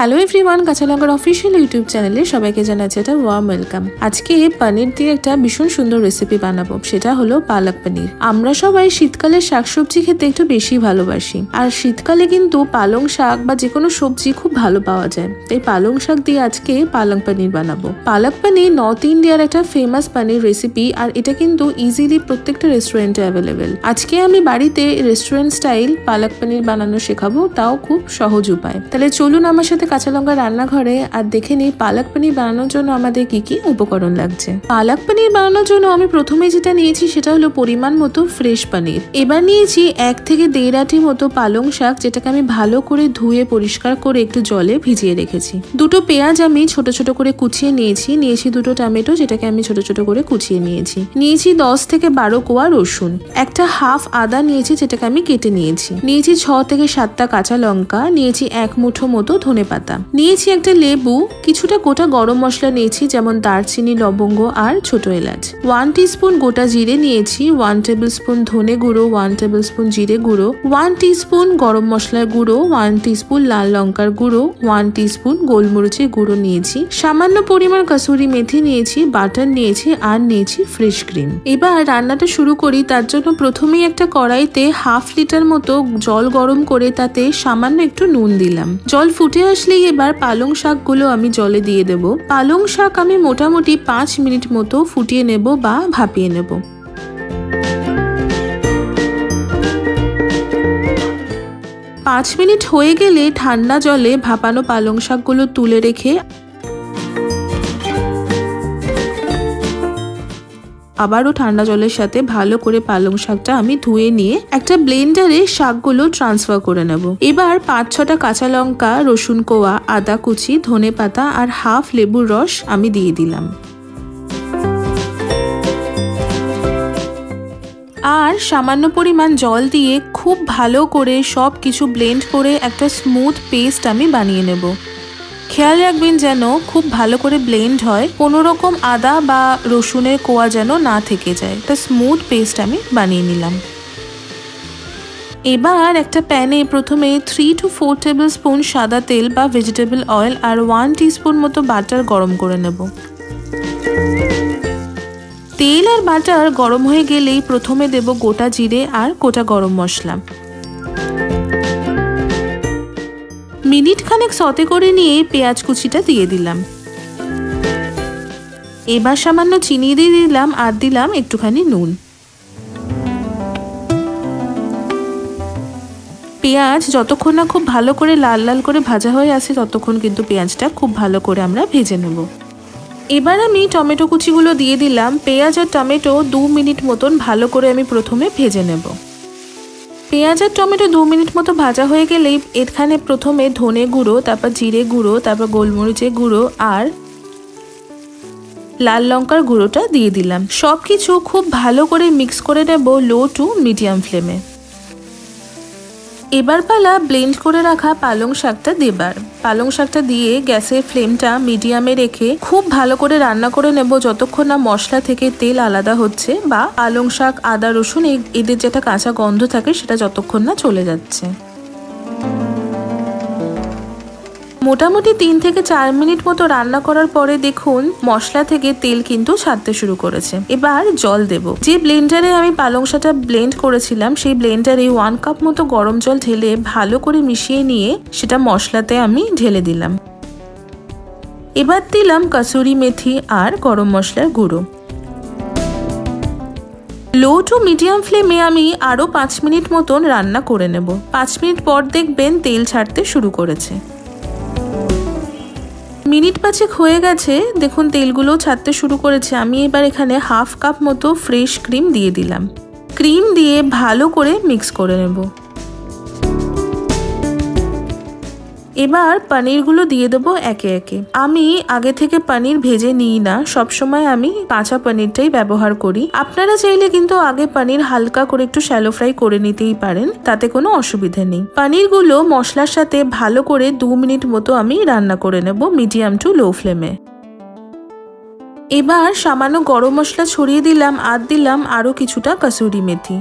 Hello everyone, কাঁচা লঙ্কার official YouTube চ্যানেলে সবাইকে জানাচ্ছি একটা ওয়ার্ম ওয়েলকাম। আজকে পনির দিয়ে একটা ভীষণ সুন্দর রেসিপি বানাবো, সেটা হলো পালক পনির। আমরা সবাই শীতকালে শাকসবজি খেতে একটু বেশি ভালোবাসি, আর শীতকালে কিন্তু পালং শাক বা যে কোনো সবজি খুব ভালো পাওয়া যায়। তাই পালং শাক দিয়ে আজকে পালক পনির বানাবো। পালক পনির নর্থ ইন্ডিয়ার একটা ফেমাস পনির রেসিপি, আর এটা কিন্তু ইজিলি প্রত্যেকটা রেস্টুরেন্টে অ্যাভেলেবেল। আজকে আমি বাড়িতে রেস্টুরেন্ট স্টাইল পালক পনির বানানো শেখাবো, তাও খুব সহজ উপায়। তাহলে চলুন আমার সাথে কাঁচা লঙ্কা রান্নাঘরে আর দেখে নিই পালক পনির বানানোর জন্য আমাদের কি কি উপকরণ লাগছে। পালক পনির বানানোর জন্য আমি প্রথমে যেটা নিয়েছি সেটা হলো পরিমাণ মতো ফ্রেশ পনির। এবার নিয়েছি 1 থেকে 1.5 আঁটি মতো পালং শাক, যেটাকে আমি ভালো করে ধুয়ে পরিষ্কার করে একটু জলে ভিজিয়ে রেখেছি। দুটো পেঁয়াজ আমি ছোট ছোট করে কুচিয়ে নিয়েছি দুটো টমেটো, যেটাকে আমি ছোট ছোট করে কুচিয়ে নিয়েছি 10 থেকে 12 কোয়া রসুন, একটা হাফ আদা নিয়েছি যেটাকে আমি কেটে নিয়েছি 6 থেকে 7টা কাঁচা লঙ্কা, নিয়েছি 1 মুঠো মতো ধনেপাতা, নিয়েছি একটা লেবু, কিছুটা গোটা গরম মশলা নিয়েছি যেমন দারচিনি, লবঙ্গ আর ছোট এলাচ, 1 টিস্পুন গোটা জিরে নিয়েছি, 1 টেবিল স্পুন ধনে গুঁড়ো, 1 টেবিল স্পুন জিরে গুঁড়ো, 1 টিস্পুন গরম মশলার গুঁড়ো, 1 টিস্পুন লাল লঙ্কার গুঁড়ো, 1 টিস্পুন গোলমরিচের গুঁড়ো নিয়েছি, সামান্য পরিমাণ কসুরি মেথি নিয়েছি, বাটার নিয়েছি আর নিয়েছি ফ্রেশ ক্রিম। এবার রান্নাটা শুরু করি। তার জন্য প্রথমেই একটা কড়াইতে 1/2 লিটার মতো জল গরম করে তাতে সামান্য একটু নুন দিলাম। জল ফুটে আসলেই এবার পালং শাকগুলো আমি জলে দিয়ে দেব। পালং শাক আমি মোটামুটি 5 মিনিট মতো ফুটিয়ে নেব বা ভাপিয়ে নেব। 5 মিনিট হয়ে গেলে ঠান্ডা জলে ভাপানো পালং শাকগুলো তুলে রেখে আবারও ঠান্ডা জলের সাথে ভালো করে পালং শাকটা আমি ধুয়ে নিয়ে একটা ব্লেন্ডারে শাকগুলো ট্রান্সফার করে নেব। এবার 5-6টা কাঁচা লঙ্কা, রসুন কোয়া, আদা কুচি, ধনেপাতা আর হাফ লেবুর রস আমি দিয়ে দিলাম। আর সামান্য পরিমাণ জল দিয়ে খুব ভালো করে সব কিছু ব্লেন্ড করে একটা স্মুথ পেস্ট আমি বানিয়ে নেব। খেয়াল রাখবেন যেন খুব ভালো করে ব্লেন্ড হয়, কোনো রকম আদা বা রসুনের কোয়া যেন না থেকে যায়। একটা স্মুথ পেস্ট আমি বানিয়ে নিলাম। এবার একটা প্যানে প্রথমে 3 to 4 টেবিল স্পুন সাদা তেল বা ভেজিটেবল অয়েল আর 1 টিস্পুন মতো বাটার গরম করে নেব। তেল আর বাটার গরম হয়ে গেলেই প্রথমে দেব গোটা জিরে আর গোটা গরম মশলা। মিনিট খানেক সতে করে নিয়ে পেঁয়াজ কুচিটা দিয়ে দিলাম। এবার সামান্য চিনি দিয়ে দিলাম আর দিলাম একটুখানি নুন। পেঁয়াজ যতক্ষণ না খুব ভালো করে লাল লাল করে ভাজা হয়ে আসে ততক্ষণ কিন্তু পেঁয়াজটা খুব ভালো করে আমরা ভেজে নেব। এবার আমি টমেটো কুচিগুলো দিয়ে দিলাম। পেঁয়াজ আর টমেটো 2 মিনিট মতন ভালো করে আমি প্রথমে ভেজে নেব। পেঁয়াজ আর টমেটো 2 মিনিট মতো ভাজা হয়ে গেলেই এখানে প্রথমে ধনে গুঁড়ো, তারপর জিরে গুঁড়ো, তারপর গোলমরিচের গুঁড়ো আর লাল লঙ্কার গুঁড়োটা দিয়ে দিলাম। সবকিছু খুব ভালো করে মিক্স করে নেব লো টু মিডিয়াম ফ্লেমে। এবার পালা ব্লেন্ড করে রাখা পালং শাকটা দেবার। পালং শাকটা দিয়ে গ্যাসের ফ্লেমটা মিডিয়ামে রেখে খুব ভালো করে রান্না করে নেব যতক্ষণ না মশলা থেকে তেল আলাদা হচ্ছে বা পালং শাক, আদা, রসুন এদের যেটা কাঁচা গন্ধ থাকে সেটা যতক্ষণ না চলে যাচ্ছে। মোটামুটি 3 থেকে 4 মিনিট মতো রান্না করার পরে দেখুন মশলা থেকে তেল কিন্তু ছাড়তে শুরু করেছে। এবার জল দেব। যে ব্লেন্ডারে আমি পালং শাকটা ব্লেন্ড করেছিলাম সেই ব্লেন্ডারে 1 কাপ মতো গরম জল ঢেলে ভালো করে মিশিয়ে নিয়ে সেটা মশলাতে আমি ঢেলে দিলাম। এবার দিলাম কসুরি মেথি আর গরম মশলার গুঁড়ো। লো টু মিডিয়াম ফ্লেমে আমি আরো 5 মিনিট মতন রান্না করে নেব। 5 মিনিট পর দেখবেন তেল ছাড়তে শুরু করেছে। মিনিট 5 হয়ে গেছে, দেখুন তেলগুলো ছাড়তে শুরু করেছে। আমি এবার এখানে 1/2 কাপ মতো ফ্রেশ ক্রিম দিয়ে দিলাম। ক্রিম দিয়ে ভালো করে মিক্স করে নেব। এবার পনিরগুলো দিয়ে দেবো একে একে। আমি আগে থেকে পনির ভেজে নিই না, সবসময় আমি কাঁচা পনিরটাই ব্যবহার করি। আপনারা চাইলে কিন্তু আগে পনির হালকা করে একটু শ্যালো ফ্রাই করে নিতেই পারেন, তাতে কোনো অসুবিধা নেই। পনিরগুলো মশলার সাথে ভালো করে 2 মিনিট মতো আমি রান্না করে নেব মিডিয়াম টু লো ফ্লেমে। এবার সামান্য গরম মশলা ছড়িয়ে দিলাম আর দিলাম আরো কিছুটা কসুরি মেথি।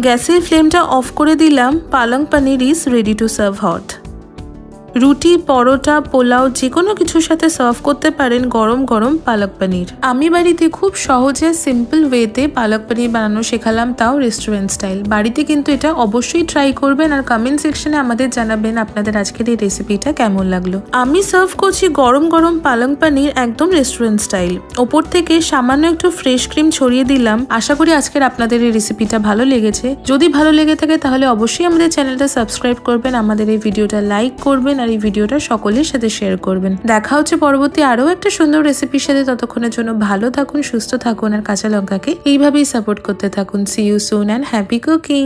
গ্যাসের ফ্লেমটা অফ করে দিলাম। Palong paneer is ready to serve hot. রুটি, পরোটা, পোলাও যে কোনো কিছুর সাথে সার্ভ করতে পারেন গরম গরম পালক পনির। আমি বাড়িতে খুব সহজে সিম্পল ওয়েতে পালক পনির বানানো শেখালাম, তাও রেস্টুরেন্ট স্টাইল। বাড়িতে কিন্তু এটা অবশ্যই ট্রাই করবেন আর কমেন্ট সেকশনে আমাদের জানাবেন আপনাদের আজকের এই রেসিপিটা কেমন লাগলো। আমি সার্ভ করছি গরম গরম পালং পনির একদম রেস্টুরেন্ট স্টাইল। ওপর থেকে সামান্য একটু ফ্রেশ ক্রিম ছড়িয়ে দিলাম। আশা করি আজকের আপনাদের এই রেসিপিটা ভালো লেগেছে। যদি ভালো লেগে থাকে তাহলে অবশ্যই আমাদের চ্যানেলটা সাবস্ক্রাইব করবেন, আমাদের এই ভিডিওটা লাইক করবেন আর এই ভিডিওটা সকলের সাথে শেয়ার করবেন। দেখা হচ্ছে পরবর্তী আরো একটা সুন্দর রেসিপির সাথে। ততক্ষণের জন্য ভালো থাকুন, সুস্থ থাকুন আর কাঁচা লঙ্কাকে এইভাবেই সাপোর্ট করতে থাকুন। See you soon and happy cooking.